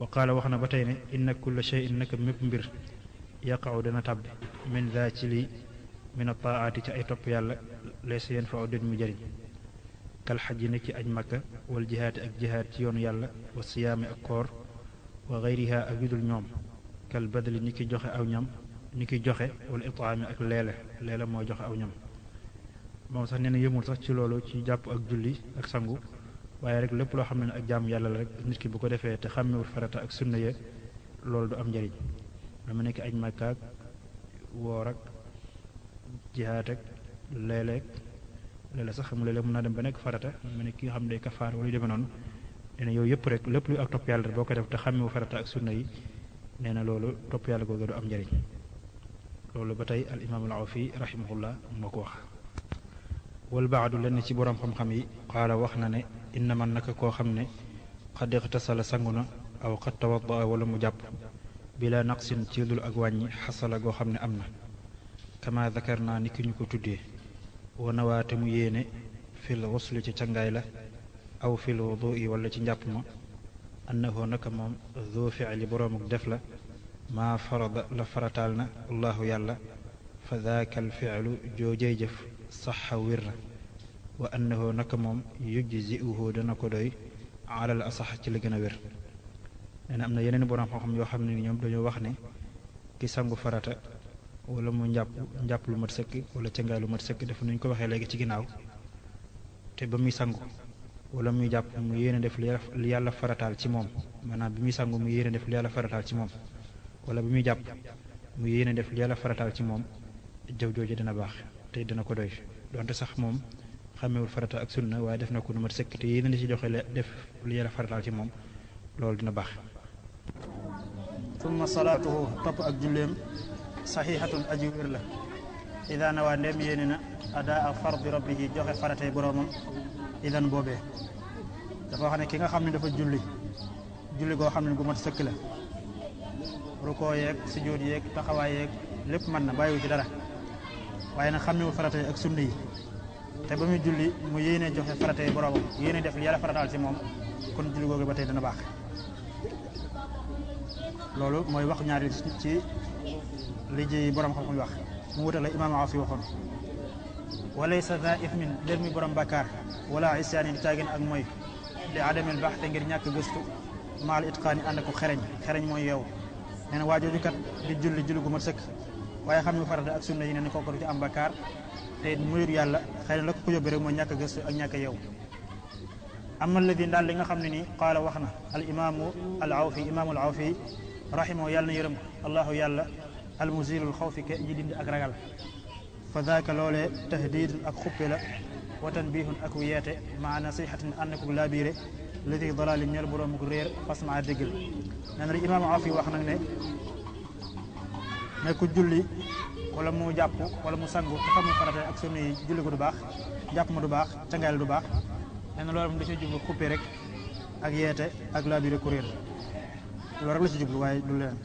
wa qaala wax na ba tey ne inna kulla shay'in naka mépp mbir yaqaw dana tàbbi min daa ci lii min ataaati ci ay topp yàlla laysa yanfa'u den mu jëriñ kal xaj ne ci aj makka wal jihaati ak jihaat ci yoonu yàlla wa siyaami ak koor wa gayriha ak yudul ñoom kal badli ni ki joxe aw ñam ni ki joxe wala itaami ak leele moo joxe aw ñam moom sax nee na yëmul sax ci loolu ci jàpp ak julli ak sangu waaye rek lépp loo xam ne ak jaamu yàlla la rek nit ki bu ko defee te xàmmewul farata ak sunna ya loolu du am njëriñ dama nekk aj makkaak woor ak jihaat ak léeg-léeg sax xam nga léeg-léeg mën naa dem ba nekk farata ma ne ki nga xam ne day kafaar wala yu demee noonu nee na yooyu yëpp rek lépp luy ak topp yàlla rek boo ko def te xàmmewul farata ak sunna yi nee na loolu topp yàlla googu du am njëriñ loolu ba tey al imaam al Awfi rahimahullah moo ko wax wal baadu lenn ci boroom xam-xam yi qaala wax na ne inna man naka koo xam ne xad ixtasala sangu na aw xad tawaddaa wala mu jàpp bila naqsin ci dul ak wàññi xasala goo xam ne am na kama dakar naa ni ki ñu ko tuddee wanawaate mu yéene fil xusli ci cangaay la aw fil wudui wala ci njàpp ma annahu naka moom zu fi'li boroomuk def la maa farada la farataal na allahu yàlla fa daaka al fi'lu joojey jëf saxa wér na wa annahu naka moom yujzi'uhu dana ko doy alal asax ci la gën a wér nee na am na yeneen boroom xam-xam yoo xam ne ni ñoom dañoo wax ne ki sangu farata wala mu njàpp lu mat sëkk wala cangaay lu mat sëkk def nuñ ko waxee léegi ci ginnaaw te ba muy sangu wala muy jàpp mu yéene def li yàlla farataal ci moom maanaam bi muy sangu mu yéene def li yàlla farataal ci moom wala bi muy jàpp mu yéene def li yàlla farataal ci moom jëf jooju dina baax te dina ko doy donte sax moom xàmmewul farata ak sunna waaye def na ko nu mat sëkk te yéene di ci joxe def li yàlla farataal ci moom loolu dina baax. summa salaatuhu topp ak julleem saxiixatun aji wér la ida nawaa ndem yéene na adaa fardi rabbihi joxe faratay boroomam idan boobee dafa wax ne ki nga xam ne dafa julli goo xam ne gu mat sëkk la rukoo yeeg sujjóot yeeg taxawaay yeeg lépp mën na bàyyiwu ci dara waaye nag xàmmewul faratay ak sunna yi te ba muy julli mu yéene joxe faratay boroomam yéene def li yàlla farataal ci moom kon julli googu ba tey dana baax loolu mooy wax ñaari ci li ji boroom xam-xam wax mu wutal la imaam Awfi waxoon walaysa za ithmin dér mi borom bakkaar wala isyaani di caagin ak mooy li adamil baax te ngir ñàkk gëstu maal itqaani ànd ko xereñ mooy yow nee na waa jooju kat di julli gu mat sëkk waaye xam ne farata ak sunna yi ne ni kooku du ci am bakkaar te muyur yàlla xëy na la ko yóbbu rek mooy ñàkk gëstu ak ñàkk yow amma alladi daal li nga xam ne nii qaala wax na al imaamu al Awfi imaamul Awfi rahimahu yàlla na yërëm allahu yàlla al muzilul xawfi ke ji dindi ak ragal fa daaka loolee tahdidun ak xuppe la wa tanbihun ak yeete maa nasihatin ànd ko laabiire ladi dalaali ñeel boroom ko réer fasmaa déggal nee na li imaamu Awfi wax nag ne ku julli wala mu jàpp wala mu sangu te xamul farata ak sunna yi julli ko du baax jàpp ma du baax cangaayal du baax nee na loolu moom da ci jublu xuppe rek ak yeete ak laabiire ku réer loolu rek la ci jublu waaye du leen